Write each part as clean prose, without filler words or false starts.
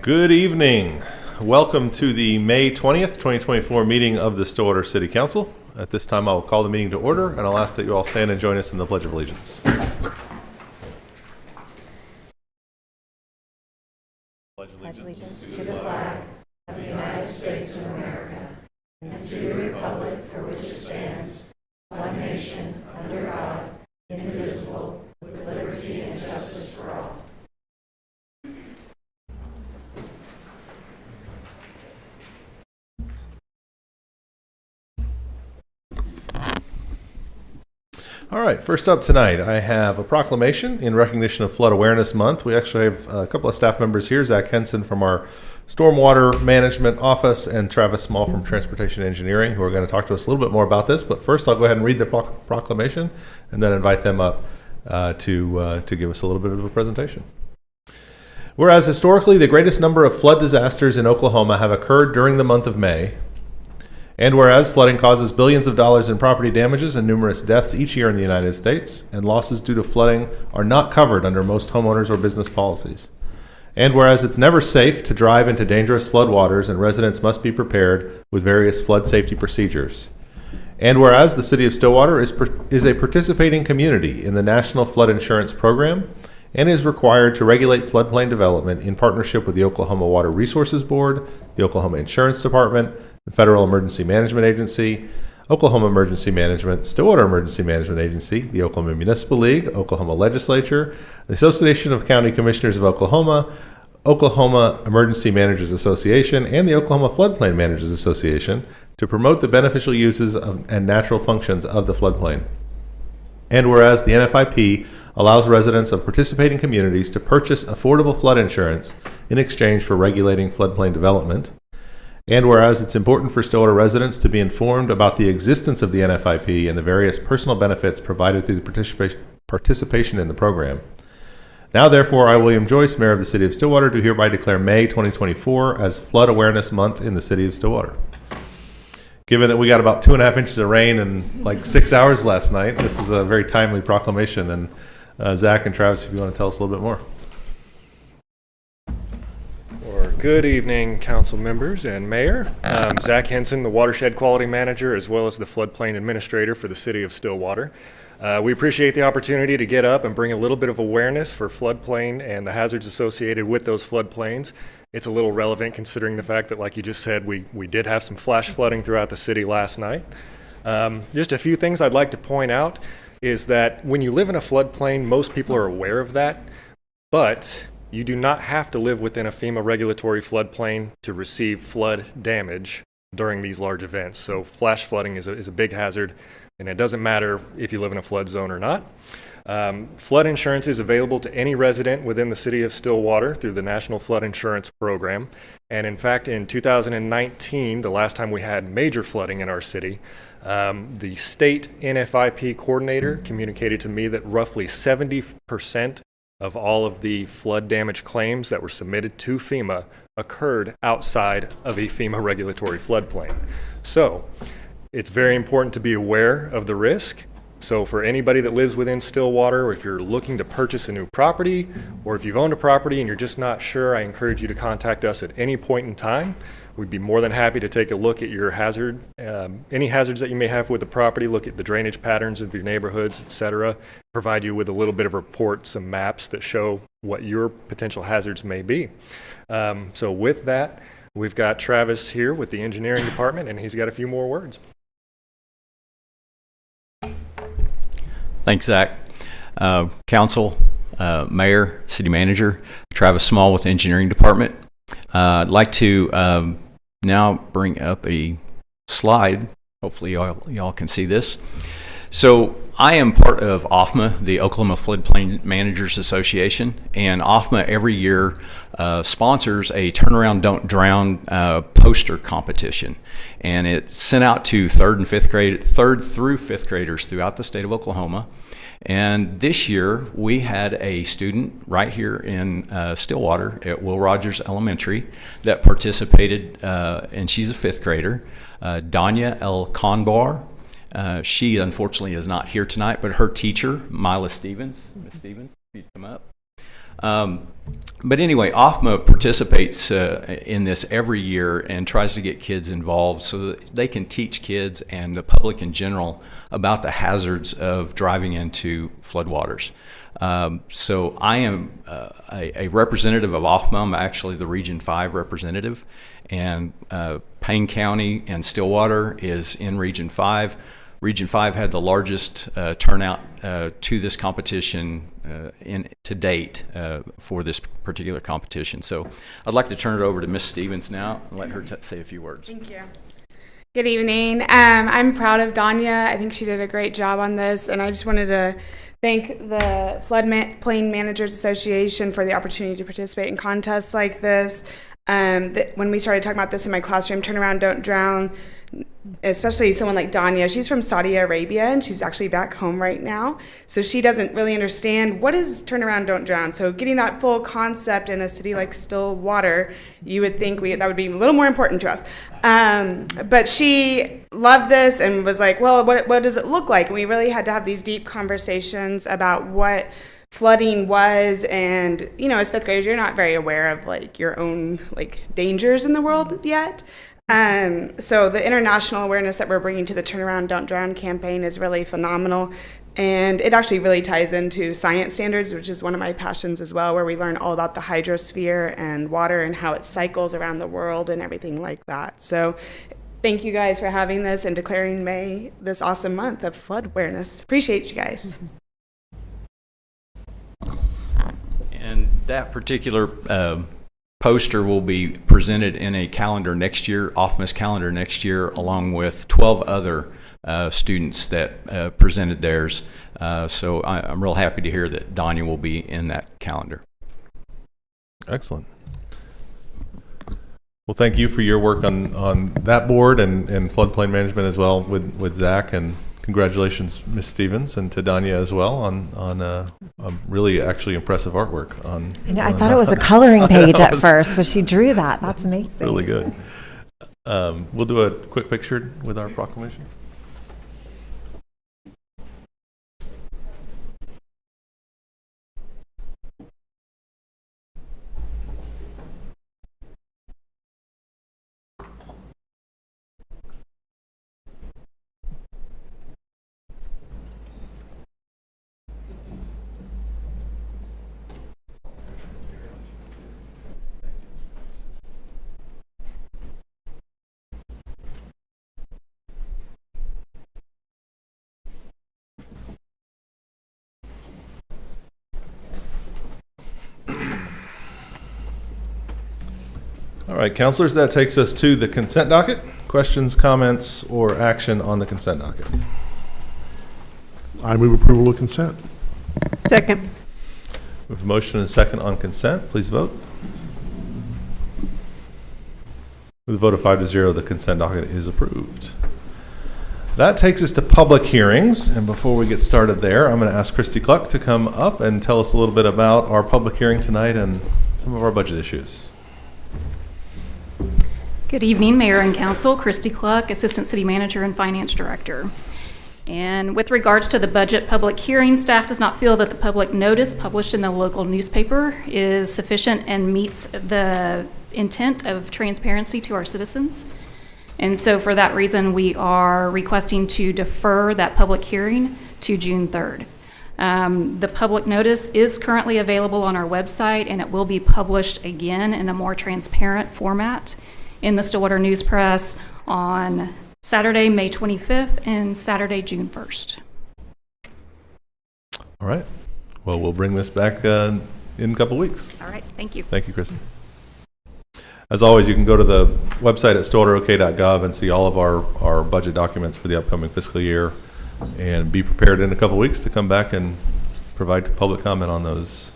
Good evening. Welcome to the May 20th, 2024 meeting of the Stillwater City Council. At this time, I'll call the meeting to order, and I'll ask that you all stand and join us in the Pledge of Allegiance. Pledge allegiance to the flag of the United States of America and to the republic for which it stands, one nation, under God, indivisible, with liberty and justice for all. All right, first up tonight, I have a proclamation in recognition of Flood Awareness Month. We actually have a couple of staff members here, Zach Henson from our Stormwater Management Office and Travis Small from Transportation Engineering, who are going to talk to us a little bit more about this. But first, I'll go ahead and read the proclamation and then invite them up to give us a little bit of a presentation. Whereas historically, the greatest number of flood disasters in Oklahoma have occurred during the month of May, and whereas flooding causes billions of dollars in property damages and numerous deaths each year in the United States, and losses due to flooding are not covered under most homeowners or business policies. And whereas it's never safe to drive into dangerous flood waters and residents must be prepared with various flood safety procedures. And whereas the City of Stillwater is a participating community in the National Flood Insurance Program and is required to regulate floodplain development in partnership with the Oklahoma Water Resources Board, the Oklahoma Insurance Department, the Federal Emergency Management Agency, Oklahoma Emergency Management, Stillwater Emergency Management Agency, the Oklahoma Municipal League, Oklahoma Legislature, the Association of County Commissioners of Oklahoma, Oklahoma Emergency Managers Association, and the Oklahoma Floodplain Managers Association to promote the beneficial uses and natural functions of the floodplain. And whereas the NFIP allows residents of participating communities to purchase affordable flood insurance in exchange for regulating floodplain development. And whereas it's important for Stillwater residents to be informed about the existence of the NFIP and the various personal benefits provided through the participation in the program. Now, therefore, I, William Joyce, Mayor of the City of Stillwater, do hereby declare May 2024 as Flood Awareness Month in the City of Stillwater. Given that we got about 2.5 inches of rain in like 6 hours last night, this is a very timely proclamation. And Zach and Travis, if you want to tell us a little bit more. Good evening, council members and mayor. Zach Henson, the watershed quality manager, as well as the floodplain administrator for the City of Stillwater. We appreciate the opportunity to get up and bring a little bit of awareness for floodplain and the hazards associated with those floodplains. It's a little relevant considering the fact that, like you just said, we did have some flash flooding throughout the city last night. Just a few things I'd like to point out is that when you live in a floodplain, most people are aware of that, but you do not have to live within a FEMA regulatory floodplain to receive flood damage during these large events. So flash flooding is a big hazard, and it doesn't matter if you live in a flood zone or not. Flood insurance is available to any resident within the City of Stillwater through the National Flood Insurance Program. And in fact, in 2019, the last time we had major flooding in our city, the state NFIP coordinator communicated to me that roughly 70% of all of the flood damage claims that were submitted to FEMA occurred outside of a FEMA regulatory floodplain. So it's very important to be aware of the risk. So for anybody that lives within Stillwater, or if you're looking to purchase a new property, or if you've owned a property and you're just not sure, I encourage you to contact us at any point in time. We'd be more than happy to take a look at your hazard, any hazards that you may have with the property, look at the drainage patterns of your neighborhoods, etc., provide you with a little bit of a report, some maps that show what your potential hazards may be. So with that, we've got Travis here with the engineering department, and he's got a few more words. Thanks, Zach. Council, Mayor, City Manager, Travis Small with the Engineering Department. I'd like to now bring up a slide. Hopefully y'all can see this. So I am part of OFMA, the Oklahoma Floodplain Managers Association, and OFMA every year sponsors a Turnaround Don't Drown poster competition, and it's sent out to third through fifth graders throughout the state of Oklahoma. And this year we had a student right here in Stillwater at Will Rogers Elementary that participated, and she's a fifth grader, Danya El Conbar. She unfortunately is not here tonight, but her teacher, Mila Stevens, Miss Stevens, if you'd come up, But anyway, OFMA participates in this every year and tries to get kids involved so that they can teach kids and the public in general about the hazards of driving into floodwaters. So I am a representative of OFMA. I'm actually the Region 5 representative, and Payne County and Stillwater is in Region 5. Region 5 had the largest turnout to this competition to date for this particular competition. So I'd like to turn it over to Ms. Stevens now and let her say a few words. Thank you. Good evening. I'm proud of Danya. I think she did a great job on this, and I just wanted to thank the Floodplain Managers Association for the opportunity to participate in contests like this. When we started talking about this in my classroom, Turn Around, Don't Drown, especially someone like Danya, she's from Saudi Arabia and she's actually back home right now. So she doesn't really understand what is Turn Around, Don't Drown. So getting that full concept in a city like Stillwater, you would think that would be a little more important to us. But she loved this and was like, well, what does it look like? And we really had to have these deep conversations about what flooding was, and as fifth graders, you're not very aware of like your own like dangers in the world yet. So the international awareness that we're bringing to the Turn Around, Don't Drown campaign is really phenomenal, and it actually really ties into science standards, which is one of my passions as well, where we learn all about the hydrosphere and water and how it cycles around the world and everything like that. So thank you guys for having this and declaring May this awesome month of flood awareness. Appreciate you guys. And that particular poster will be presented in a calendar next year, OFMA's calendar next year, along with 12 other students that presented theirs. So I'm real happy to hear that Danya will be in that calendar. Excellent. Well, thank you for your work on that board and floodplain management as well with Zach, and congratulations, Ms. Stevens, and to Danya as well on a really actually impressive artwork. I thought it was a coloring page at first, but she drew that. That's amazing. Really good. We'll do a quick picture with our proclamation. All right, counselors, that takes us to the consent docket. Questions, comments, or action on the consent docket? I move approval of consent. Second. We have a motion and a second on consent. Please vote. With a vote of 5-0, the consent docket is approved. That takes us to public hearings, and before we get started there, I'm going to ask Christy Cluck to come up and tell us a little bit about our public hearing tonight and some of our budget issues. Good evening, Mayor and Council. Christy Cluck, Assistant City Manager and Finance Director. And with regards to the budget public hearing, staff does not feel that the public notice published in the local newspaper is sufficient and meets the intent of transparency to our citizens. And so for that reason, we are requesting to defer that public hearing to June 3rd. The public notice is currently available on our website, and it will be published again in a more transparent format in the Stillwater News Press on Saturday, May 25th and Saturday, June 1st. All right. Well, we'll bring this back in a couple weeks. All right, thank you. Thank you, Christy. As always, you can go to the website at stillwaterok.gov and see all of our budget documents for the upcoming fiscal year, and be prepared in a couple weeks to come back and provide public comment on those.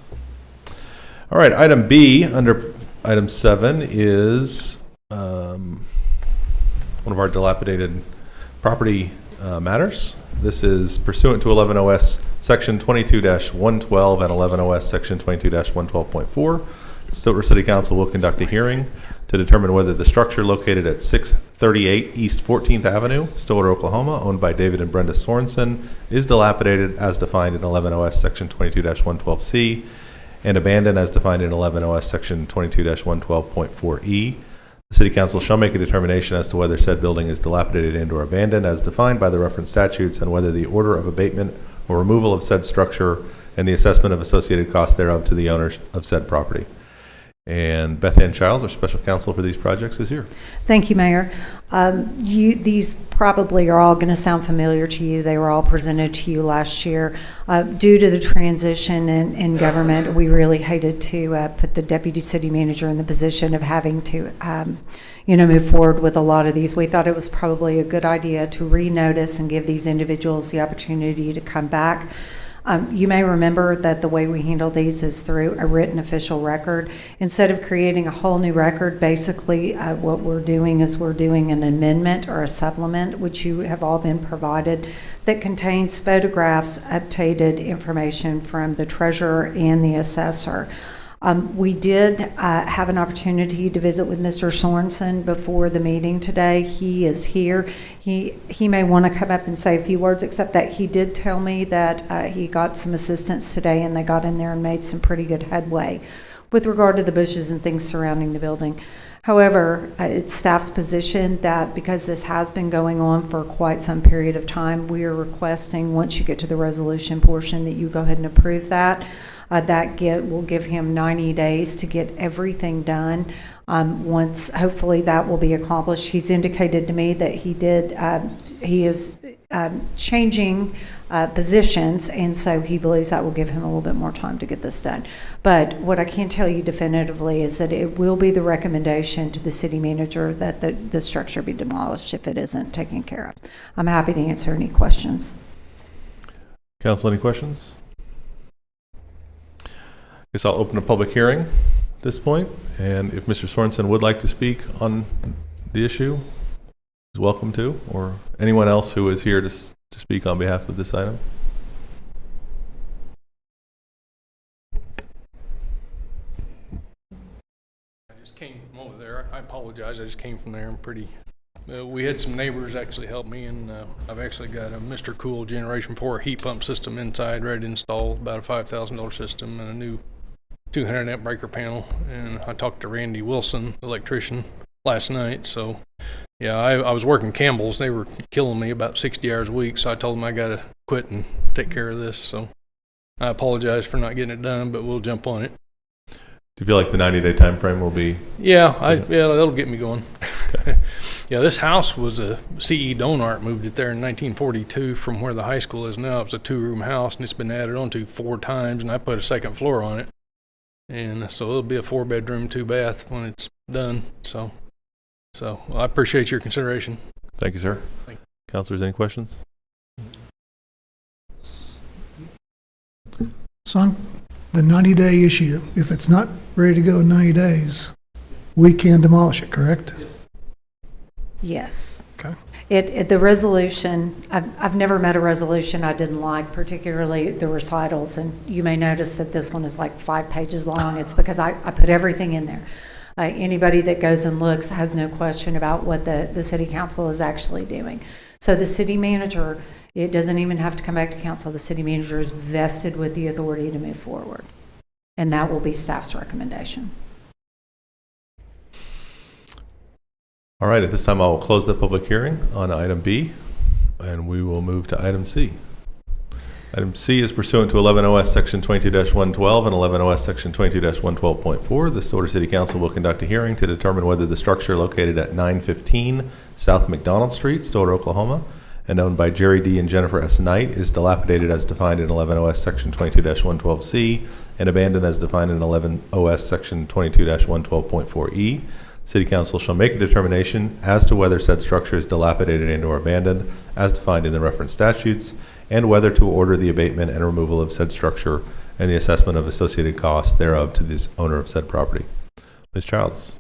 All right, item B under item 7 is one of our dilapidated property matters. This is pursuant to 11 OS section 22-112 and 11 OS section 22-112.4. Stillwater City Council will conduct a hearing to determine whether the structure located at 638 East 14th Avenue, Stillwater, Oklahoma, owned by David and Brenda Sorensen, is dilapidated as defined in 11 OS section 22-112C, and abandon as defined in 11 OS Section 22-112.4E. The City Council shall make a determination as to whether said building is dilapidated and/or abandoned as defined by the reference statutes, and whether the order of abatement or removal of said structure and the assessment of associated costs thereof to the owners of said property. And Beth Ann Childs, our special counsel for these projects, is here. Thank you, Mayor. These probably are all going to sound familiar to you. They were all presented to you last year. Due to the transition in government, we really hated to put the deputy city manager in the position of having to, move forward with a lot of these. We thought it was probably a good idea to renotice and give these individuals the opportunity to come back. You may remember that the way we handle these is through a written official record. Instead of creating a whole new record, basically what we're doing is we're doing an amendment or a supplement, which you have all been provided, that contains photographs, updated information from the treasurer and the assessor. We did have an opportunity to visit with Mr. Sorensen before the meeting today. He is here. He may want to come up and say a few words, except that he did tell me that he got some assistance today and they got in there and made some pretty good headway with regard to the bushes and things surrounding the building. However, it's staff's position that because this has been going on for quite some period of time, we are requesting, once you get to the resolution portion, that you go ahead and approve that. Will give him 90 days to get everything done. Once, hopefully, that will be accomplished. He's indicated to me that he is changing positions, and so he believes that will give him a little bit more time to get this done. But what I can tell you definitively is that it will be the recommendation to the city manager that the structure be demolished if it isn't taken care of. I'm happy to answer any questions. Council, any questions? Guess I'll open a public hearing at this point, and if Mr. Sorensen would like to speak on the issue, he's welcome to, or anyone else who is here to speak on behalf of this item. I just came from over there. I apologize. I just came from there. We had some neighbors actually help me, and I've actually got a Mr. Cool Generation 4 heat pump system inside ready to install, about a $5,000 system, and a new 200 amp breaker panel. And I talked to Randy Wilson, the electrician, last night. So yeah, I was working Campbell's. They were killing me about 60 hours a week, so I told them I got to quit and take care of this. So I apologize for not getting it done, but we'll jump on it. Do you feel like the 90-day time frame will be? Yeah, that'll get me going. Yeah, this house was a C.E. Donart moved it there in 1942 from where the high school is now. It was a 2-room house, and it's been added on to 4 times, and I put a second floor on it. And so it'll be a 4-bedroom, 2-bath when it's done. So I appreciate your consideration. Thank you, sir. Thank you. Councilors, any questions? So on the 90-day issue, if it's not ready to go in 90 days, we can demolish it, correct? Yes. Okay. The resolution, I've never met a resolution I didn't like, particularly the recitals, and you may notice that this one is like 5 pages long. It's because I put everything in there. Anybody that goes and looks has no question about what the city council is actually doing. So the city manager, it doesn't even have to come back to council. The city manager is vested with the authority to move forward, and that will be staff's recommendation. All right, at this time I will close the public hearing on item B, and we will move to item C. Item C is pursuant to 11 OS Section 22-112 and 11 OS Section 22-112.4. The Stillwater City Council will conduct a hearing to determine whether the structure located at 915 South McDonald Street, Stillwater, Oklahoma, and owned by Jerry D. and Jennifer S. Knight is dilapidated as defined in 11 OS Section 22-112C and abandoned as defined in 11 OS Section 22-112.4E. City Council shall make a determination as to whether said structure is dilapidated and/or abandoned as defined in the reference statutes, and whether to order the abatement and removal of said structure and the assessment of associated costs thereof to this owner of said property. Ms. Childs.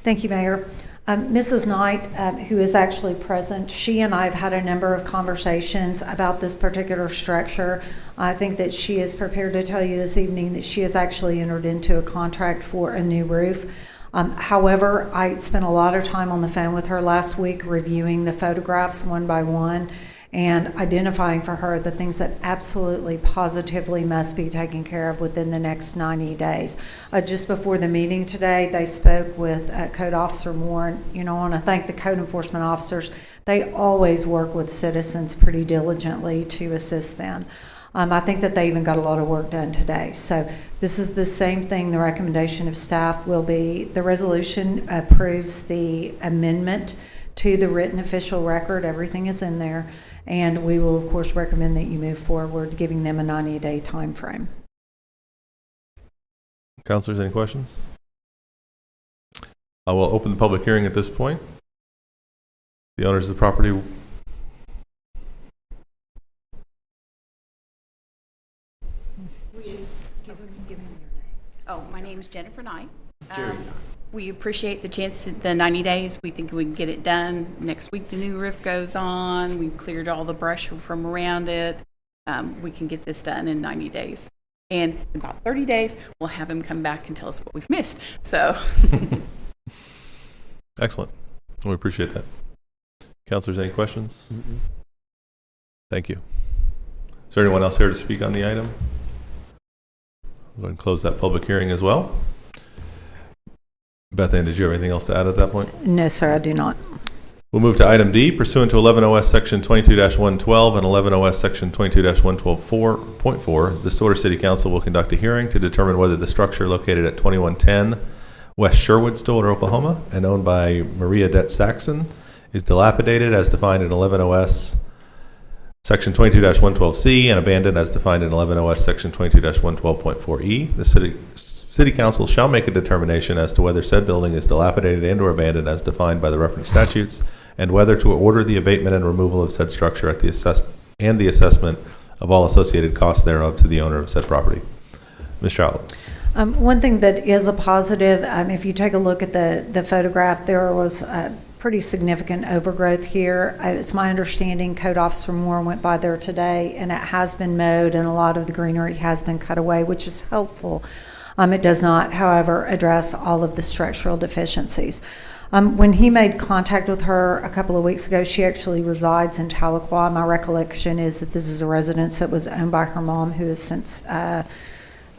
Thank you, Mayor. Mrs. Knight, who is actually present, she and I have had a number of conversations about this particular structure. I think that she is prepared to tell you this evening that she has actually entered into a contract for a new roof. However, I spent a lot of time on the phone with her last week reviewing the photographs one by one, and identifying for her the things that absolutely positively must be taken care of within the next 90 days. Just before the meeting today, they spoke with Code Officer Moore. And, I want to thank the code enforcement officers. They always work with citizens pretty diligently to assist them. I think that they even got a lot of work done today. So this is the same thing. The recommendation of staff will be the resolution approves the amendment to the written official record. Everything is in there. And we will, of course, recommend that you move forward, giving them a 90-day time frame. Councilors, any questions? I will open the public hearing at this point. The owners of the property. Oh, my name is Jennifer Knight. We appreciate the chance, the 90 days. We think we can get it done. Next week, the new roof goes on. We've cleared all the brush from around it. We can get this done in 90 days. And in about 30 days, we'll have him come back and tell us what we've missed. So, Excellent. We appreciate that. Councilors, any questions? Thank you. Is there anyone else here to speak on the item? Go ahead and close that public hearing as well. Beth Ann, did you have anything else to add at that point? No, sir, I do not. We'll move to item D. Pursuant to 11 OS Section 22-112 and 11 OS Section 22-112.4, the Stillwater City Council will conduct a hearing to determine whether the structure located at 2110 West Sherwood, Stillwater, Oklahoma, and owned by Maria Det Saxon is dilapidated as defined in 11 OS Section 22-112C and abandoned as defined in 11 OS Section 22-112.4E. The City Council shall make a determination as to whether said building is dilapidated and or abandoned as defined by the reference statutes, and whether to order the abatement and removal of said structure at the assessment of all associated costs thereof to the owner of said property. Ms. Childs. One thing that is a positive, if you take a look at the photograph, there was pretty significant overgrowth here. It's my understanding Code Officer Moore went by there today, and it has been mowed, and a lot of the greenery has been cut away, which is helpful. It does not, however, address all of the structural deficiencies. When he made contact with her a couple of weeks ago, she actually resides in Tahlequah. My recollection is that this is a residence that was owned by her mom, who has since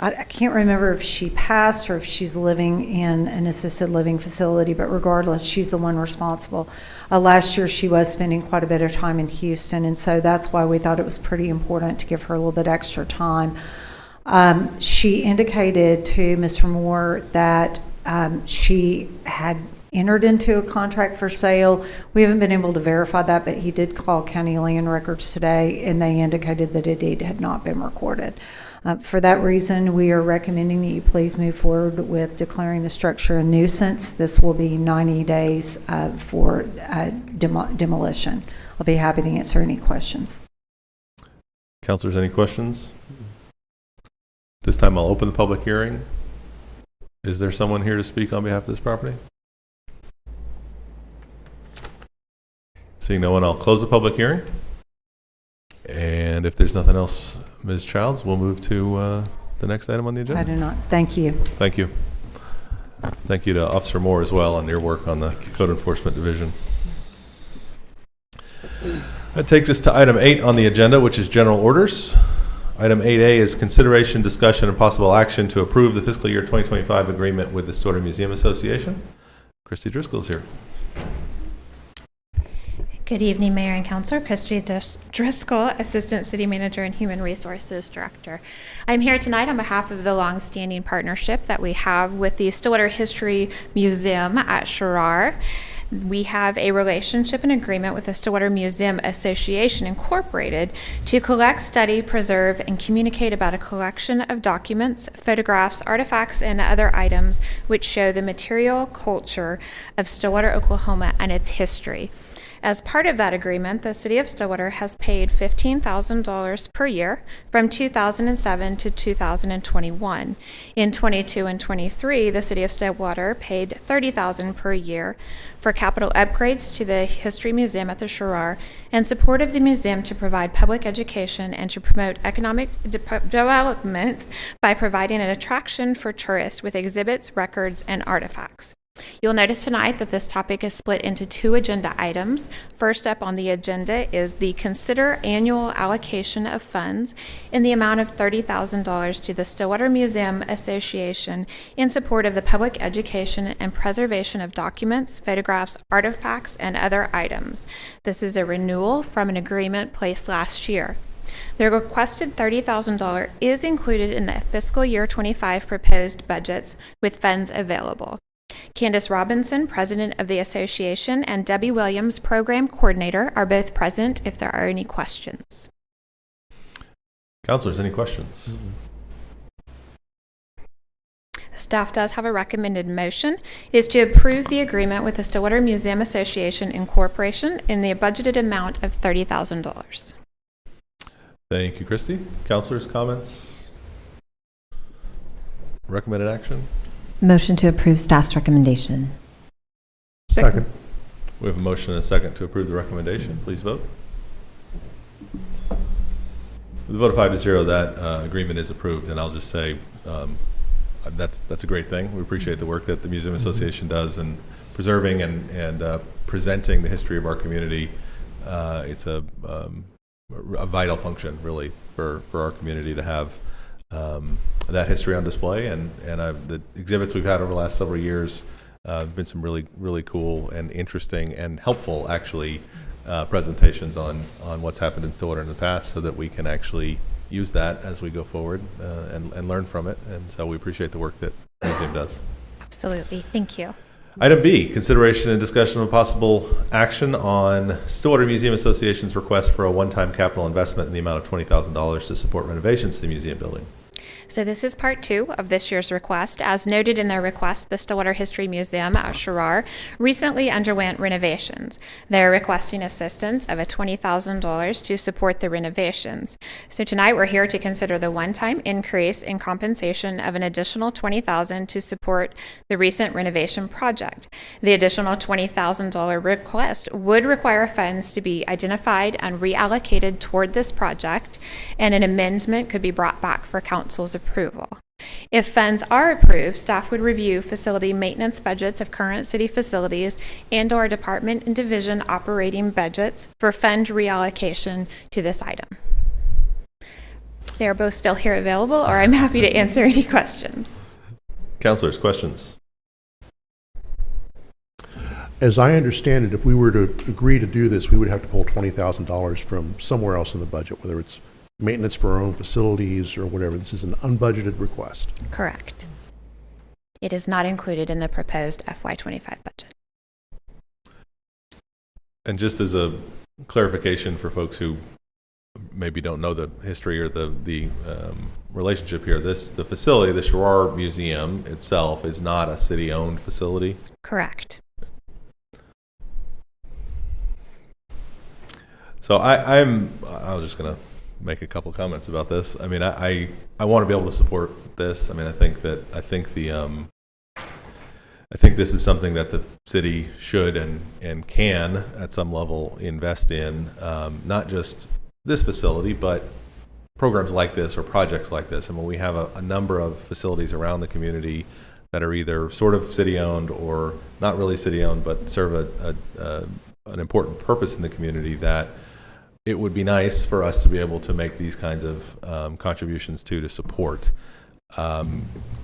I can't remember if she passed or if she's living in an assisted living facility, but regardless, she's the one responsible. Last year, she was spending quite a bit of time in Houston, and so that's why we thought it was pretty important to give her a little bit extra time. She indicated to Mr. Moore that she had entered into a contract for sale. We haven't been able to verify that, but he did call County Land Records today, and they indicated that a deed had not been recorded. For that reason, we are recommending that you please move forward with declaring the structure a nuisance. This will be 90 days for demolition. I'll be happy to answer any questions. Councilors, any questions? This time I'll open the public hearing. Is there someone here to speak on behalf of this property? Seeing no one, I'll close the public hearing. And if there's nothing else, Ms. Childs, we'll move to the next item on the agenda. I do not. Thank you. Thank you. Thank you to Officer Moore as well on your work on the Code Enforcement Division. That takes us to item 8 on the agenda, which is general orders. Item 8A is consideration, discussion, and possible action to approve the fiscal year 2025 agreement with the Stillwater Museum Association. Christy Driscoll is here. Good evening, Mayor and Councilor. Christy Driscoll, Assistant City Manager and Human Resources Director. I'm here tonight on behalf of the longstanding partnership that we have with the Stillwater History Museum at Sherrar. We have a relationship and agreement with the Stillwater Museum Association Incorporated to collect, study, preserve, and communicate about a collection of documents, photographs, artifacts, and other items which show the material culture of Stillwater, Oklahoma, and its history. As part of that agreement, the City of Stillwater has paid $15,000 per year from 2007 to 2021. In 22 and 23, the City of Stillwater paid $30,000 per year for capital upgrades to the History Museum at the Sherrar and support of the museum to provide public education and to promote economic development by providing an attraction for tourists with exhibits, records, and artifacts. You'll notice tonight that this topic is split into 2 agenda items. First up on the agenda is the consider annual allocation of funds in the amount of $30,000 to the Stillwater Museum Association in support of the public education and preservation of documents, photographs, artifacts, and other items. This is a renewal from an agreement placed last year. The requested $30,000 is included in the fiscal year 25 proposed budgets with funds available. Candace Robinson, president of the association, and Debbie Williams, program coordinator, are both present if there are any questions. Counselors, any questions? Staff does have a recommended motion. It is to approve the agreement with the Stillwater Museum Association Incorporation in the budgeted amount of $30,000. Thank you, Christy. Counselors, comments? Recommended action? Motion to approve staff's recommendation. Second. We have a motion and a second to approve the recommendation. Please vote. With a vote of 5-0, that agreement is approved, and I'll just say that's a great thing. We appreciate the work that the Museum Association does in preserving and presenting the history of our community. It's a vital function, really, for our community to have that history on display, and the exhibits we've had over the last several years have been some really cool and interesting and helpful, actually, presentations on what's happened in Stillwater in the past, so that we can actually use that as we go forward and learn from it. And so we appreciate the work that the museum does. Absolutely. Thank you. Item B, consideration and discussion of possible action on Stillwater Museum Association's request for a one-time capital investment in the amount of $20,000 to support renovations to the museum building. So this is part 2 of this year's request. As noted in their request, the Stillwater History Museum at Sherrar recently underwent renovations. They're requesting assistance of a $20,000 to support the renovations. So tonight we're here to consider the one-time increase in compensation of an additional $20,000 to support the recent renovation project. The additional $20,000 request would require funds to be identified and reallocated toward this project, and an amendment could be brought back for council's approval. If funds are approved, staff would review facility maintenance budgets of current city facilities and/or department and division operating budgets for fund reallocation to this item. They are both still here available, or I'm happy to answer any questions. Counselors, questions? As I understand it, if we were to agree to do this, we would have to pull $20,000 from somewhere else in the budget, whether it's maintenance for our own facilities or whatever. This is an unbudgeted request. Correct. It is not included in the proposed FY25 budget. And just as a clarification for folks who maybe don't know the history or the relationship here, the facility, the Sherrar Museum itself, is not a city-owned facility? Correct. So I'm just going to make a couple comments about this. I mean, I want to be able to support this. I mean, I think this is something that the city should and can at some level invest in, not just this facility, but programs like this or projects like this. I mean, we have a number of facilities around the community that are either sort of city-owned or not really city-owned, but serve an important purpose in the community that it would be nice for us to be able to make these kinds of contributions to support.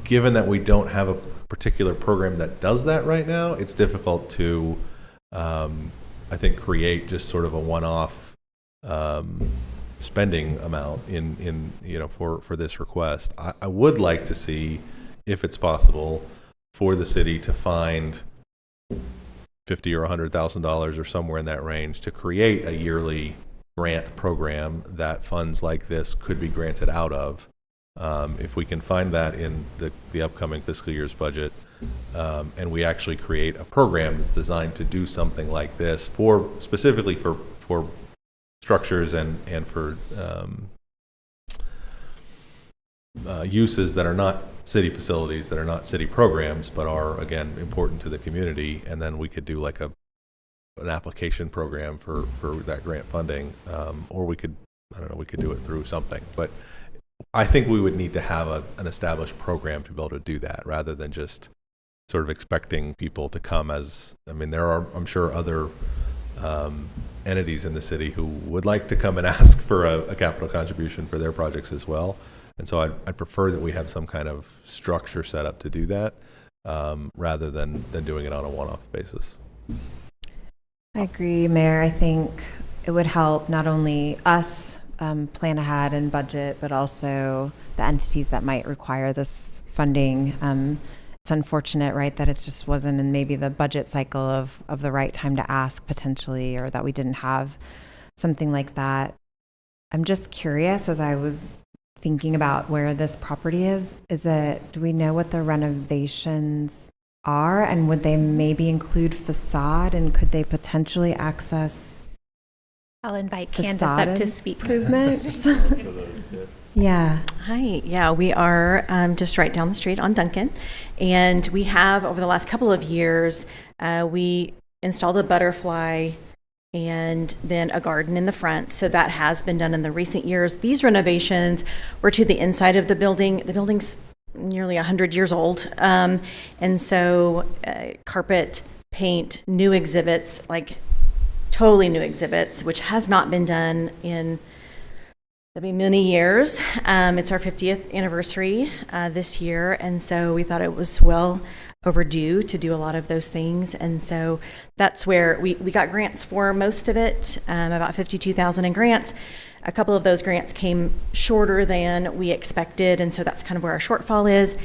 Given that we don't have a particular program that does that right now, it's difficult to, I think, create just sort of a one-off spending amount for this request. I would like to see, if it's possible, for the city to find $50,000 or $100,000 or somewhere in that range to create a yearly grant program that funds like this could be granted out of. If we can find that in the upcoming fiscal year's budget, and we actually create a program that's designed to do something like this specifically for structures and for uses that are not city facilities, that are not city programs, but are, again, important to the community, and then we could do like an application program for that grant funding, or we could do it through something. But I think we would need to have an established program to be able to do that, rather than just sort of expecting people to come there are, I'm sure, other entities in the city who would like to come and ask for a capital contribution for their projects as well. And so I'd prefer that we have some kind of structure set up to do that rather than doing it on a one-off basis. I agree, Mayor. I think it would help not only us plan ahead and budget, but also the entities that might require this funding. It's unfortunate, right, that it just wasn't in maybe the budget cycle of the right time to ask potentially, or that we didn't have something like that. I'm just curious, as I was thinking about where this property is do we know what the renovations are, and would they maybe include facade, and could they potentially access I'll invite Candace up facade to speak. improvements? Yeah. Hi, yeah, we are just right down the street on Duncan, and we have, over the last couple of years, we installed a butterfly and then a garden in the front, so that has been done in the recent years. These renovations were to the inside of the building. The building's nearly 100 years old, and so carpet, paint, new exhibits, like totally new exhibits, which has not been done in many years. It's our 50th anniversary this year, and so we thought it was well overdue to do a lot of those things. And so that's where we got grants for most of it, about $52,000 in grants. A couple of those grants came shorter than we expected, and so that's kind of where our shortfall is.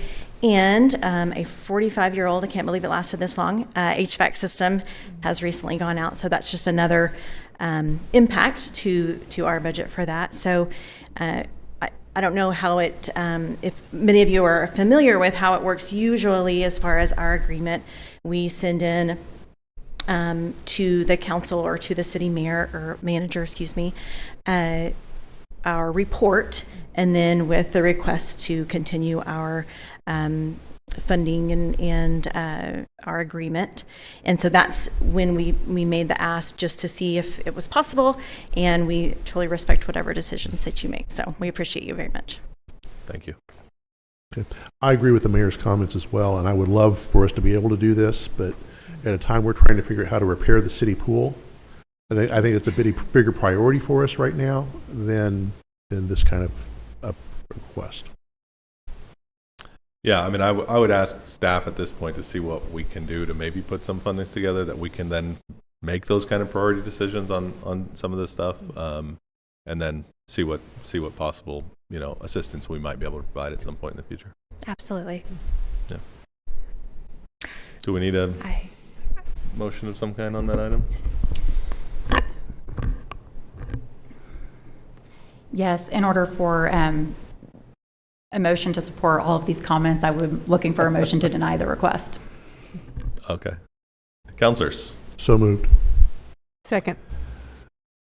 And a 45-year-old, I can't believe it lasted this long, HVAC system has recently gone out, so that's just another impact to our budget for that. So I don't know how it, if many of you are familiar with how it works usually as far as our agreement. We send in to the council or to the city mayor or manager, our report, and then with the request to continue our funding and our agreement. And so that's when we made the ask, just to see if it was possible, and we totally respect whatever decisions that you make. So we appreciate you very much. Thank you. Okay. I agree with the mayor's comments as well, and I would love for us to be able to do this, but at a time we're trying to figure out how to repair the city pool, I think it's a bigger priority for us right now than this kind of request. Yeah, I would ask staff at this point to see what we can do to maybe put some fundings together that we can then make those kind of priority decisions on some of this stuff, and then see what possible assistance we might be able to provide at some point in the future. Absolutely. Yeah. Do we need a motion of some kind on that item? Yes, in order for a motion to support all of these comments, I would looking for a motion to deny the request. Okay. Counselors? So moved. Second.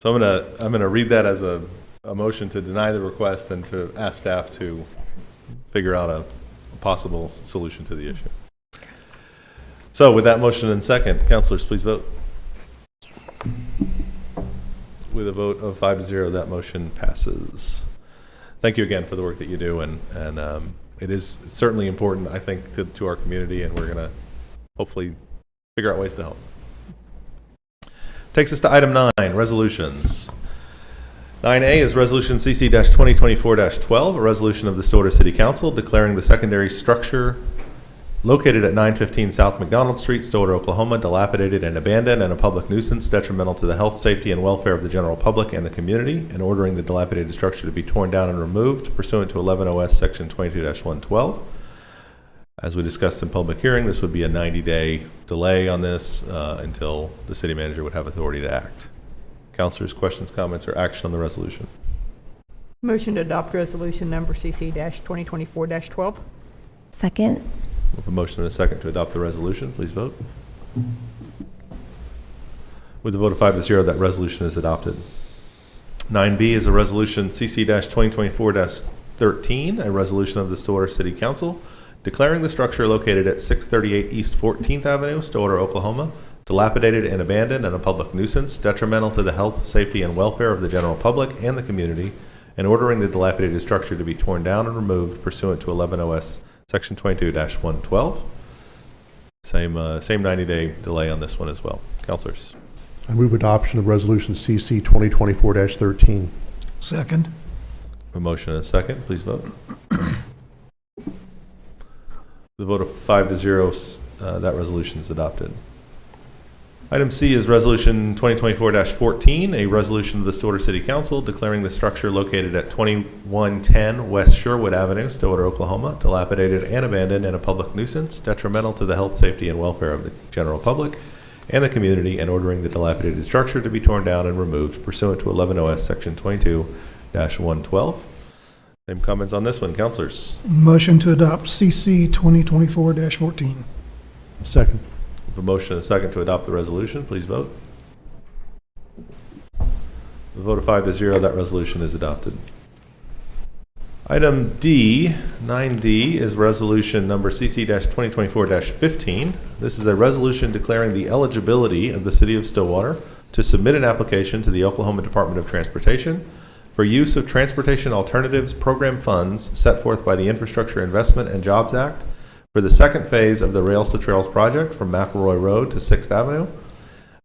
So I'm gonna read that as a motion to deny the request and to ask staff to figure out a possible solution to the issue. So with that motion and second, counselors, please vote. With a vote of 5-0, that motion passes. Thank you again for the work that you do, and it is certainly important, I think, to our community, and we're going to hopefully figure out ways to help. Takes us to item 9, resolutions. 9A is Resolution CC-2024-12, a resolution of the Stillwater City Council declaring the secondary structure located at 915 South McDonald Street, Stillwater, Oklahoma, dilapidated and abandoned and a public nuisance detrimental to the health, safety, and welfare of the general public and the community, and ordering the dilapidated structure to be torn down and removed pursuant to 11 OS Section 22-112. As we discussed in public hearing, this would be a 90-day delay on this until the city manager would have authority to act. Councilors, questions, comments, or action on the resolution? Motion to adopt resolution number CC-2024-12. Second. With a motion and a second to adopt the resolution, please vote. With a vote of 5-0, that resolution is adopted. 9B is a resolution CC-2024-13, a resolution of the Stillwater City Council declaring the structure located at 638 East 14th Avenue, Stillwater, Oklahoma, dilapidated and abandoned and a public nuisance detrimental to the health, safety, and welfare of the general public and the community, and ordering the dilapidated structure to be torn down and removed pursuant to 11 OS Section 22-112. Same 90-day delay on this one as well. Councilors. I move adoption of resolution CC 2024-13. Second. A motion and a second. Please vote. The vote of 5-0, that resolution is adopted. Item C is Resolution 2024-14, a resolution of the Stillwater City Council declaring the structure located at 2110 West Sherwood Avenue, Stillwater, Oklahoma, dilapidated and abandoned and a public nuisance, detrimental to the health, safety, and welfare of the general public and the community, and ordering the dilapidated structure to be torn down and removed pursuant to 11 OS Section 22-112. Same comments on this one, councilors. Motion to adopt CC 2024-14. Second. A motion and a second to adopt the resolution. Please vote. The vote of 5-0, that resolution is adopted. Item D, 9D, is resolution number CC-2024-15. This is a resolution declaring the eligibility of the City of Stillwater to submit an application to the Oklahoma Department of Transportation for use of Transportation Alternatives Program funds set forth by the Infrastructure Investment and Jobs Act for the second phase of the Rails to Trails project from McElroy Road to 6th Avenue,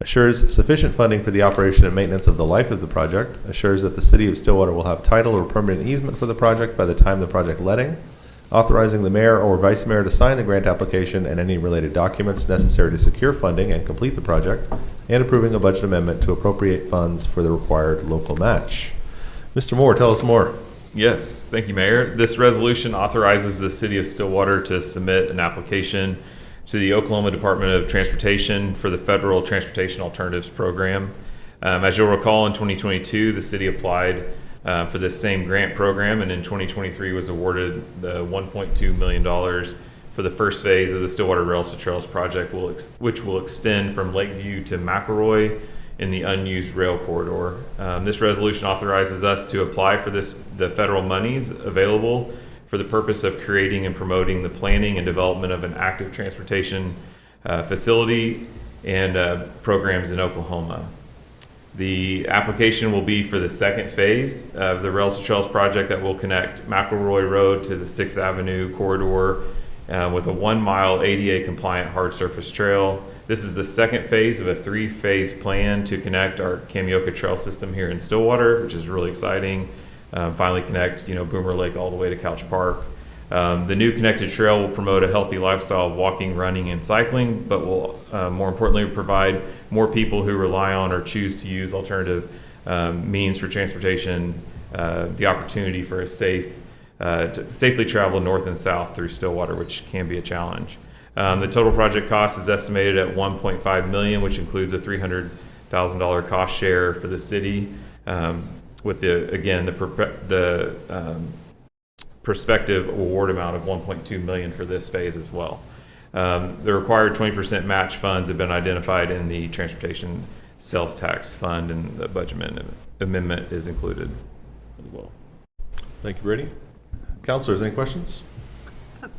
assures sufficient funding for the operation and maintenance of the life of the project, assures that the City of Stillwater will have title or permanent easement for the project by the time the project letting, authorizing the mayor or vice mayor to sign the grant application and any related documents necessary to secure funding and complete the project, and approving a budget amendment to appropriate funds for the required local match. Mr. Moore, tell us more. Yes, thank you, Mayor. This resolution authorizes the City of Stillwater to submit an application to the Oklahoma Department of Transportation for the Federal Transportation Alternatives Program. As you'll recall, in 2022, the city applied for this same grant program, and in 2023 was awarded the $1.2 million for the first phase of the Stillwater Rails to Trails project, which will extend from Lakeview to McElroy in the unused rail corridor. This resolution authorizes us to apply for the federal monies available for the purpose of creating and promoting the planning and development of an active transportation facility and programs in Oklahoma. The application will be for the second phase of the Rails to Trails project that will connect McElroy Road to the 6th Avenue corridor with a 1-mile ADA compliant hard surface trail. This is the second phase of a 3-phase plan to connect our Kamioka Trail system here in Stillwater, which is really exciting. Finally connect, Boomer Lake all the way to Couch Park. The new connected trail will promote a healthy lifestyle of walking, running, and cycling, but will more importantly provide more people who rely on or choose to use alternative means for transportation the opportunity for a to safely travel north and south through Stillwater, which can be a challenge. The total project cost is estimated at $1.5 million, which includes a $300,000 cost share for the city, with the prospective award amount of $1.2 million for this phase as well. The required 20% match funds have been identified in the transportation sales tax fund, and the budget amendment is included as well. Thank you, Brady. Councilors, any questions?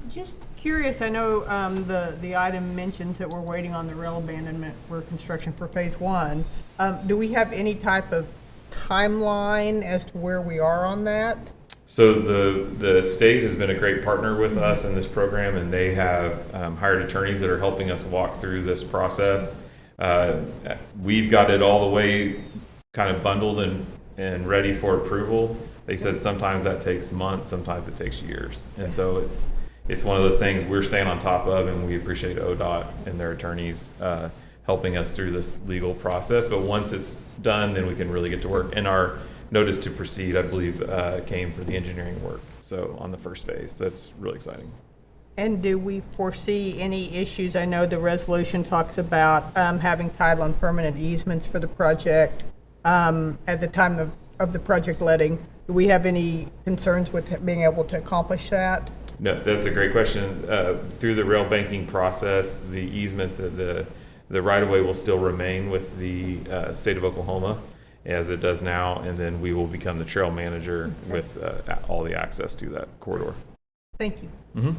Just curious, I know the item mentions that we're waiting on the rail abandonment for construction for phase 1. Do we have any type of timeline as to where we are on that? So the state has been a great partner with us in this program, and they have hired attorneys that are helping us walk through this process. We've got it all the way kind of bundled and ready for approval. They said sometimes that takes months, sometimes it takes years. And so it's one of those things we're staying on top of, and we appreciate ODOT and their attorneys helping us through this legal process. But once it's done, then we can really get to work. And our notice to proceed, I believe, came for the engineering work, so on the first phase. That's really exciting. And do we foresee any issues? I know the resolution talks about having title and permanent easements for the project at the time of the project letting. Do we have any concerns with being able to accomplish that? No, that's a great question. Through the rail banking process, the easements, the right-of-way will still remain with the state of Oklahoma as it does now, and then we will become the trail manager with all the access to that corridor. Thank you. Mm-hmm.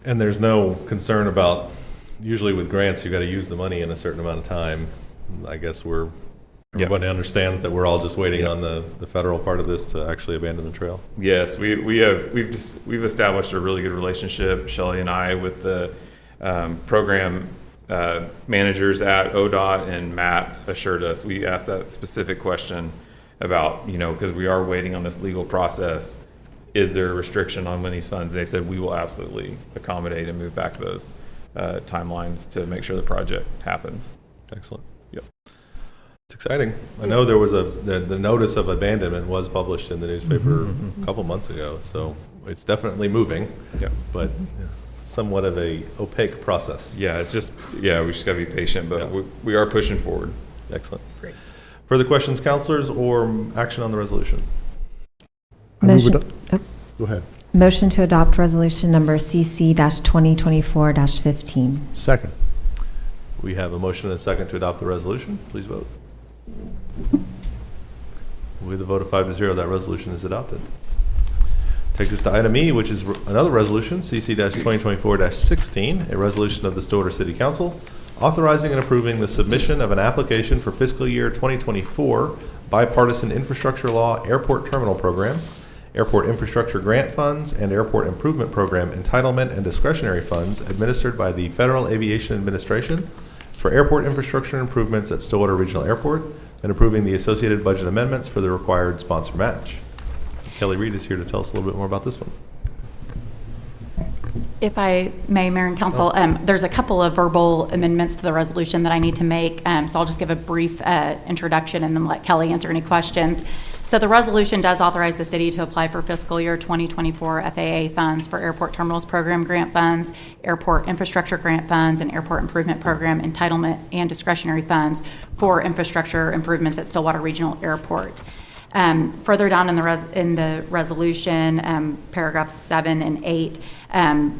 And there's no concern about, usually with grants, you got to use the money in a certain amount of time. I guess we're Everybody understands that we're all just waiting on the federal part of this to actually abandon the trail. Yes, we've established a really good relationship, Shelley and I, with the program managers at ODOT, and Matt assured us, we asked that specific question about, because we are waiting on this legal process, is there a restriction on when these funds? They said we will absolutely accommodate and move back those timelines to make sure the project happens. Excellent. Yep. It's exciting. I know there was the notice of abandonment was published in the newspaper a couple months ago, so it's definitely moving. Yeah. But somewhat of a opaque process. Yeah, we just got to be patient, but we are pushing forward. Excellent. Great. Further questions, counselors, or action on the resolution? Motion. Go ahead. Motion to adopt resolution number CC-2024-15. Second. We have a motion and a second to adopt the resolution. Please vote. With a vote of 5-0, that resolution is adopted. Takes us to item E, which is another resolution, CC-2024-16, a resolution of the Stillwater City Council authorizing and approving the submission of an application for fiscal year 2024 bipartisan infrastructure law airport terminal program, airport infrastructure grant funds, and airport improvement program entitlement and discretionary funds administered by the Federal Aviation Administration for airport infrastructure improvements at Stillwater Regional Airport, and approving the associated budget amendments for the required sponsor match. Kelly Reed is here to tell us a little bit more about this one. If I may, Mayor and Council, there's a couple of verbal amendments to the resolution that I need to make, so I'll just give a brief introduction and then let Kelly answer any questions. So the resolution does authorize the city to apply for fiscal year 2024 FAA funds for Airport Terminals Program grant funds, Airport Infrastructure grant funds, and Airport Improvement Program entitlement and discretionary funds for infrastructure improvements at Stillwater Regional Airport. Further down in the resolution, paragraphs 7 and 8,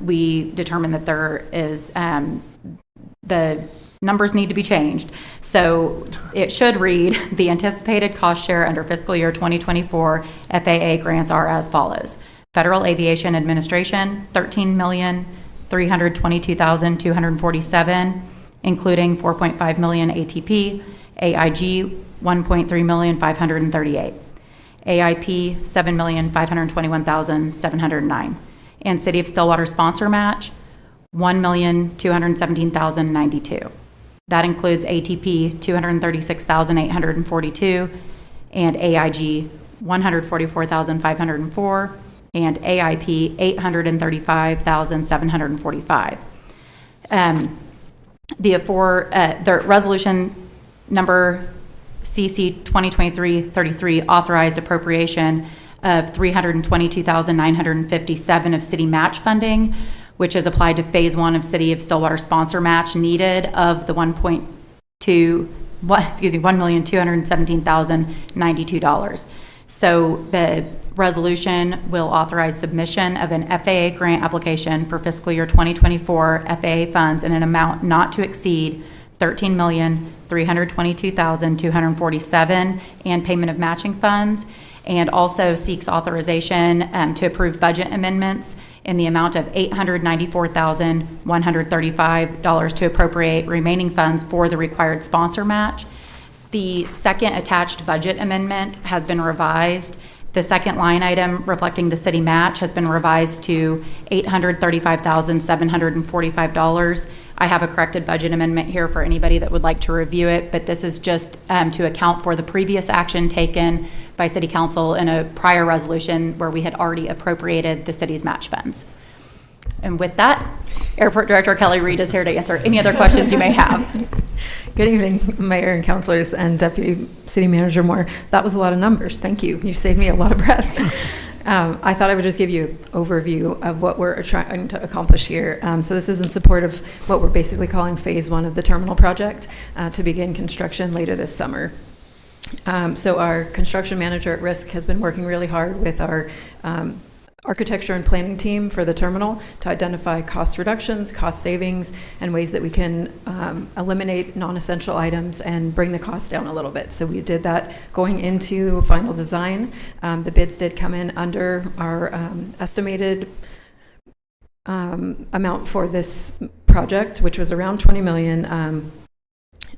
we determined that there is the numbers need to be changed. So it should read, the anticipated cost share under fiscal year 2024 FAA grants are as follows. Federal Aviation Administration, $13,322,247, including $4.5 million ATP, AIG, $1.3,538,000, AIP, $7,521,709, and City of Stillwater sponsor match, $1,217,092. That includes ATP, $236,842, and AIG, $144,504, and AIP, $835,745. The resolution number CC 2023-33 authorized appropriation of $322,957 of city match funding, which is applied to phase 1 of City of Stillwater sponsor match needed of the $1,217,092. So the resolution will authorize submission of an FAA grant application for fiscal year 2024 FAA funds in an amount not to exceed $13,322,247 and payment of matching funds, and also seeks authorization to approve budget amendments in the amount of $894,135 to appropriate remaining funds for the required sponsor match. The second attached budget amendment has been revised. The second line item reflecting the city match has been revised to $835,745. I have a corrected budget amendment here for anybody that would like to review it, but this is just to account for the previous action taken by City Council in a prior resolution where we had already appropriated the city's match funds. And with that, Airport Director Kelly Reed is here to answer any other questions you may have. Good evening, Mayor and Councilors and Deputy City Manager Moore. That was a lot of numbers. Thank you. You saved me a lot of breath. I thought I would just give you an overview of what we're trying to accomplish here. So this is in support of what we're basically calling phase 1 of the terminal project to begin construction later this summer. So our construction manager at risk has been working really hard with our architecture and planning team for the terminal to identify cost reductions, cost savings, and ways that we can eliminate non-essential items and bring the cost down a little bit. So we did that going into final design. The bids did come in under our estimated amount for this project, which was around $20 million.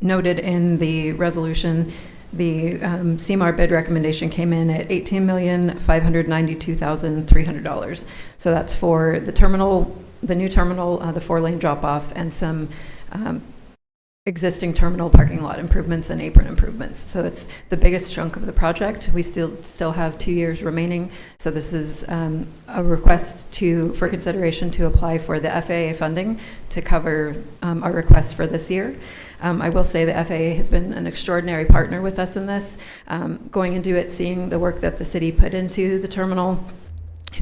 Noted in the resolution The CMAR bid recommendation came in at $18,592,300. So that's for the terminal, the new terminal, the 4-lane drop-off, and some existing terminal parking lot improvements and apron improvements. So it's the biggest chunk of the project. We still have 2 years remaining. So this is a request for consideration to apply for the FAA funding to cover our request for this year. I will say the FAA has been an extraordinary partner with us in this. Going into it, seeing the work that the city put into the terminal,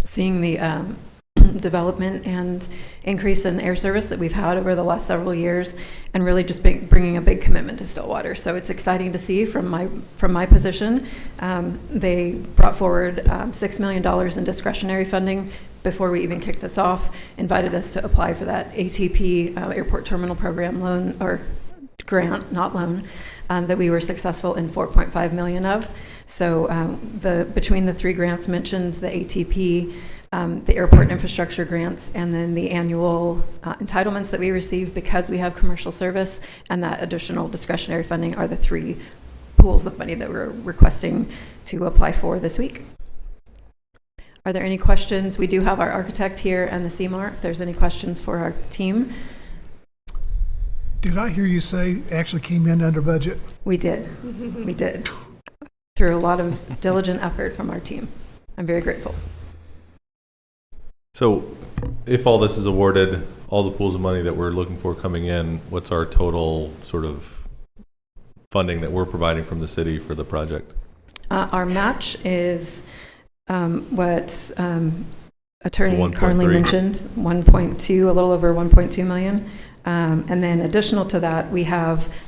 seeing the development and increase in air service that we've had over the last several years, and really just bringing a big commitment to Stillwater. So it's exciting to see from my position. They brought forward $6 million in discretionary funding before we even kicked this off, invited us to apply for that ATP Airport Terminal Program loan, or grant, not loan, that we were successful in $4.5 million of. So between the 3 grants mentioned, the ATP, the airport infrastructure grants, and then the annual entitlements that we receive because we have commercial service, and that additional discretionary funding are the 3 pools of money that we're requesting to apply for this week. Are there any questions? We do have our architect here and the CMAR, if there's any questions for our team. Did I hear you say actually came in under budget? We did. We did. Through a lot of diligent effort from our team. I'm very grateful. So if all this is awarded, all the pools of money that we're looking for coming in, what's our total sort of funding that we're providing from the city for the project? Our match is what Attorney 1.3. Carnley mentioned, 1.2, a little over 1.2 million. And then additional to that,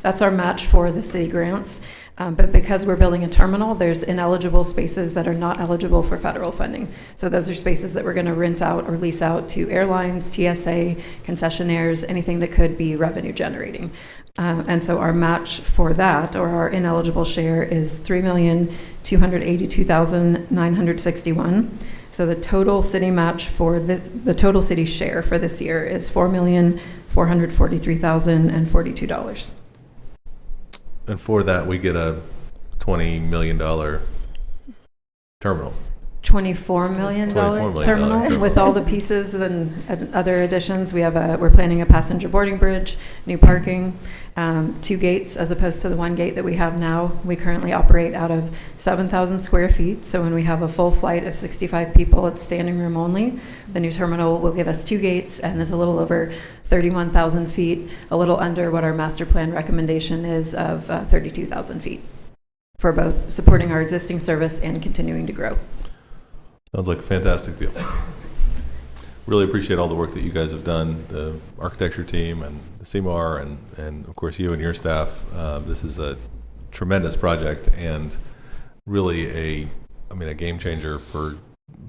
that's our match for the city grants. But because we're building a terminal, there's ineligible spaces that are not eligible for federal funding. So those are spaces that we're going to rent out or lease out to airlines, TSA, concessionaires, anything that could be revenue generating. And so our match for that, or our ineligible share, is $3,282,961. So the total city match for the total city share for this year is $4,443,042. And for that, we get a $20 million terminal. $24 million terminal terminal with all the pieces and other additions. We're planning a passenger boarding bridge, new parking, 2 gates as opposed to the 1 gate that we have now. We currently operate out of 7,000 square feet. So when we have a full flight of 65 people, it's standing room only. The new terminal will give us 2 gates and is a little over 31,000 feet, a little under what our master plan recommendation is of 32,000 feet, for both supporting our existing service and continuing to grow. Sounds like a fantastic deal. Really appreciate all the work that you guys have done, the architecture team and the CMAR, and of course you and your staff. This is a tremendous project and really a game changer for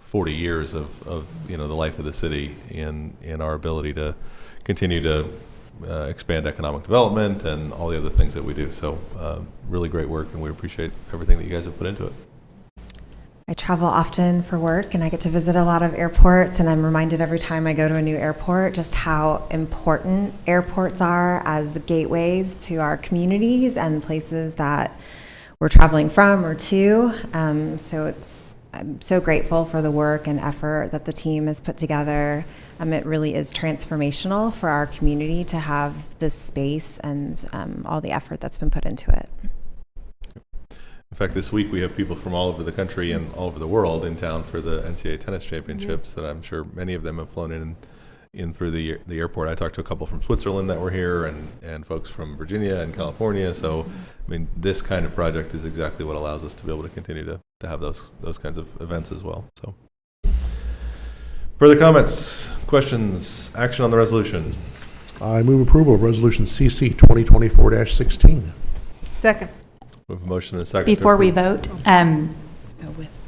40 years of the life of the city and our ability to continue to expand economic development and all the other things that we do. So really great work, and we appreciate everything that you guys have put into it. I travel often for work, and I get to visit a lot of airports, and I'm reminded every time I go to a new airport just how important airports are as the gateways to our communities and places that we're traveling from or to. So I'm so grateful for the work and effort that the team has put together. It really is transformational for our community to have this space and all the effort that's been put into it. In fact, this week we have people from all over the country and all over the world in town for the NCAA tennis championships that I'm sure many of them have flown in through the airport. I talked to a couple from Switzerland that were here and folks from Virginia and California. So, this kind of project is exactly what allows us to be able to continue to have those kinds of events as well. So, further comments, questions, action on the resolution? I move approval of resolution CC 2024-16. Second. We have a motion and a second. Before we vote, I'm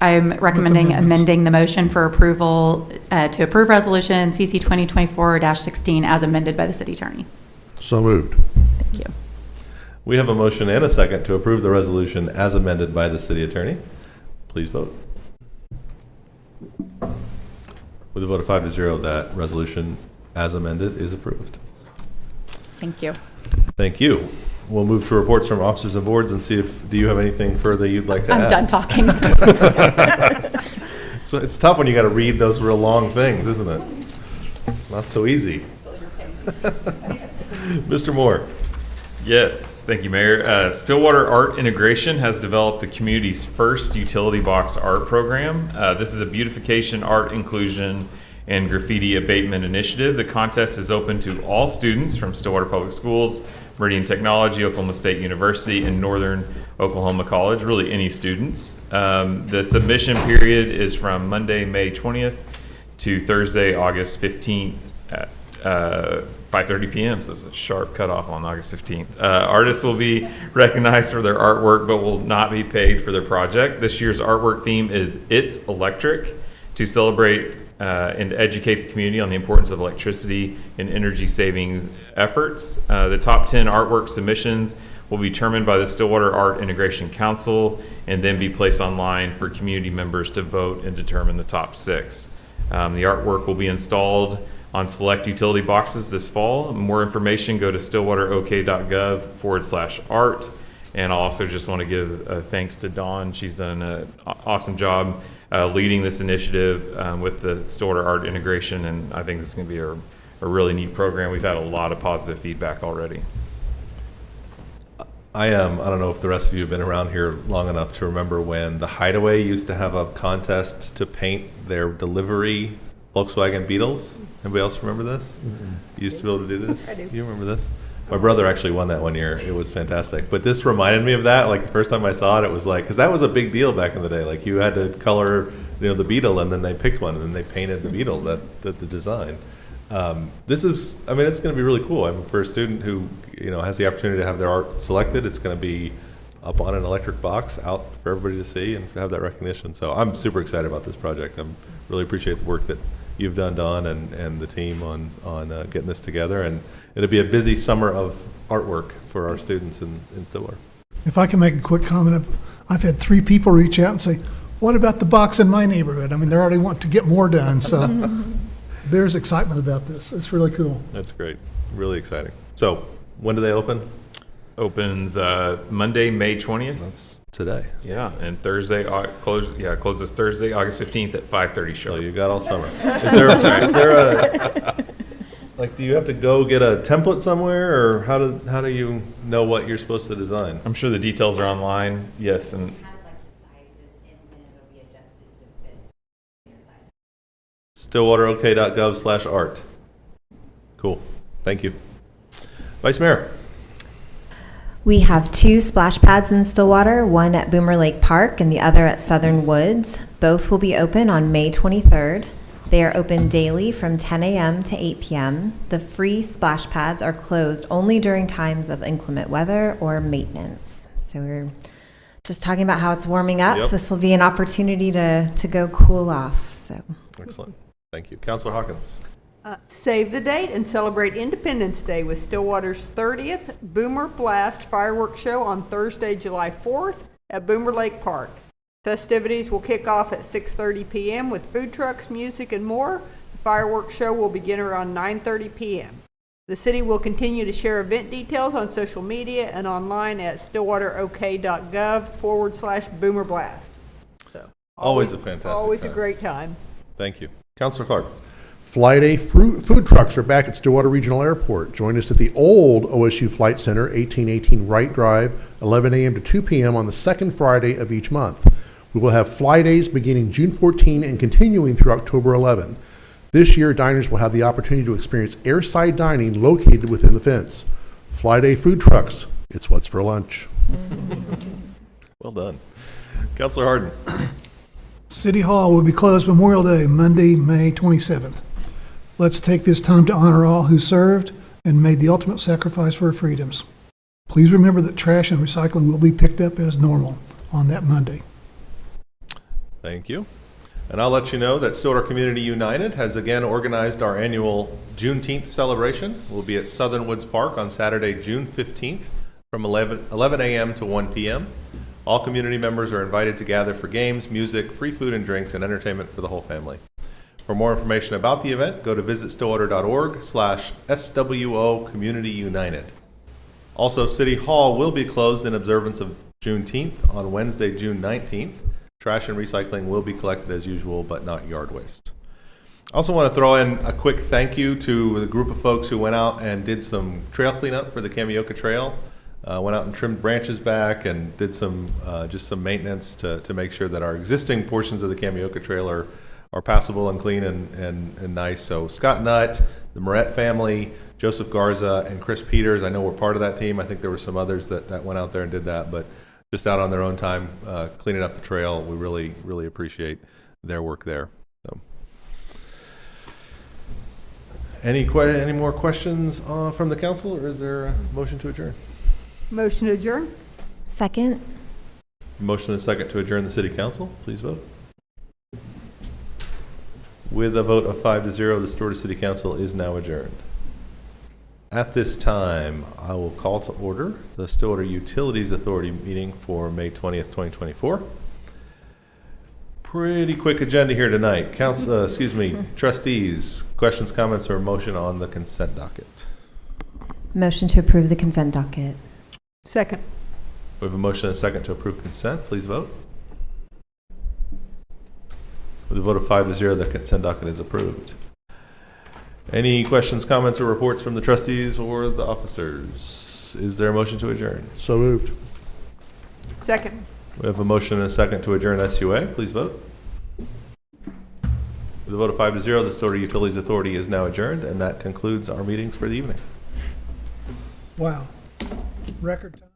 recommending amending the motion for approval to approve resolution CC 2024-16 as amended by the city attorney. So moved. Thank you. We have a motion and a second to approve the resolution as amended by the city attorney. Please vote. With a vote of 5-0, that resolution as amended is approved. Thank you. Thank you. we'll move to reports from officers and boards and see if, do you have anything further you'd like to add? I'm done talking. So it's tough when you got to read those real long things, isn't it? It's not so easy. Mr. Moore. Yes, thank you, Mayor. Stillwater Art Integration has developed the community's first utility box art program. This is a beautification, art inclusion, and graffiti abatement initiative. The contest is open to all students from Stillwater Public Schools, Meridian Technology, Oklahoma State University, and Northern Oklahoma College, really any students. The submission period is from Monday, May 20th to Thursday, August 15th at 5:30 p.m., so it's a sharp cutoff on August 15th. Artists will be recognized for their artwork but will not be paid for their project. This year's artwork theme is It's Electric, to celebrate and educate the community on the importance of electricity and energy saving efforts. The top 10 artwork submissions will be determined by the Stillwater Art Integration Council and then be placed online for community members to vote and determine the top 6. The artwork will be installed on select utility boxes this fall. More information, go to stillwaterok.gov/art. And I also just want to give thanks to Dawn. She's done an awesome job leading this initiative with the Stillwater Art Integration, and I think this is going to be a really neat program. We've had a lot of positive feedback already. I don't know if the rest of you have been around here long enough to remember when the Hideaway used to have a contest to paint their delivery Volkswagen Beetles. Anybody else remember this? You used to be able to do this? I do. You remember this? My brother actually won that one year. It was fantastic. But this reminded me of that. Like the first time I saw it, it was like, because that was a big deal back in the day. Like you had to color, the beetle, and then they picked one, and then they painted the beetle, the design. This is, I mean, it's going to be really cool. I mean, for a student who, has the opportunity to have their art selected, it's going to be up on an electric box out for everybody to see and to have that recognition. So I'm super excited about this project. I really appreciate the work that you've done, Dawn, and the team on getting this together. And it'll be a busy summer of artwork for our students in Stillwater. If I can make a quick comment, I've had 3 people reach out and say, what about the box in my neighborhood? I mean, they already want to get more done, so there's excitement about this. It's really cool. That's great. Really exciting. So when do they open? Opens Monday, May 20th. That's today. Yeah, and Thursday closes Thursday, August 15th at 5:30 sharp. So you got all summer. Is there a like? Do you have to go get a template somewhere, or how do you know what you're supposed to design? I'm sure the details are online. Yes, and It has like the sizes and then it'll be adjusted to fit your size. stillwaterok.gov/art. Cool. Thank you. Vice Mayor. We have 2 splash pads in Stillwater, one at Boomer Lake Park and the other at Southern Woods. Both will be open on May 23rd. They are open daily from 10 a.m. to 8 p.m. The free splash pads are closed only during times of inclement weather or maintenance. So we're just talking about how it's warming up. Yep. This will be an opportunity to go cool off. So Excellent. Thank you. Councilor Hawkins. Save the date and celebrate Independence Day with Stillwater's 30th Boomer Blast fireworks show on Thursday, July 4th at Boomer Lake Park. Festivities will kick off at 6:30 p.m. with food trucks, music, and more. The fireworks show will begin around 9:30 p.m. The city will continue to share event details on social media and online at stillwaterok.gov/Boomer Blast. So, Always a fantastic Always time. a great time. Thank you. Councilor Clark. Flight A food trucks are back at Stillwater Regional Airport. Join us at the old OSU Flight Center, 1818 Wright Drive, 11 a.m. to 2 p.m. on the second Friday of each month. We will have fly days beginning June 14 and continuing through October 11. This year, diners will have the opportunity to experience airside dining located within the fence. Fly Day food trucks, it's what's for lunch. Well done. Councilor Harden. City Hall will be closed Memorial Day, Monday, May 27th. Let's take this time to honor all who served and made the ultimate sacrifice for our freedoms. Please remember that trash and recycling will be picked up as normal on that Monday. Thank you. And I'll let you know that Stillwater Community United has again organized our annual Juneteenth celebration. We'll be at Southern Woods Park on Saturday, June 15th from 11 a.m. to 1 p.m. All community members are invited to gather for games, music, free food and drinks, and entertainment for the whole family. For more information about the event, go to visitstillwater.org/SWO Community United. Also, City Hall will be closed in observance of Juneteenth on Wednesday, June 19th. Trash and recycling will be collected as usual, but not yard waste. I also want to throw in a quick thank you to the group of folks who went out and did some trail cleanup for the Kamioka Trail. Went out and trimmed branches back and did some just some maintenance to make sure that our existing portions of the Kamioka Trail are passable and clean and nice. So Scott Nutt, the Moret family, Joseph Garza, and Chris Peters, I know we're part of that team. I think there were some others that went out there and did that, but just out on their own time cleaning up the trail. We really appreciate their work there. So. Any more questions from the council, or is there a motion to adjourn? Motion to adjourn? Second. Motion and second to adjourn the city council. Please vote. With a vote of 5-0, the Stillwater City Council is now adjourned. At this time, I will call to order the Stillwater Utilities Authority meeting for May 20th, 2024. Pretty quick agenda here tonight. Trustees, questions, comments, or motion on the consent docket? Motion to approve the consent docket. Second. We have a motion and a second to approve consent. Please vote. With a vote of 5-0, the consent docket is approved. Any questions, comments, or reports from the trustees or the officers? Is there a motion to adjourn? So moved. Second. We have a motion and a second to adjourn SUA. Please vote. With a vote of 5-0, the Stillwater Utilities Authority is now adjourned, and that concludes our meetings for the evening. Wow. Record time.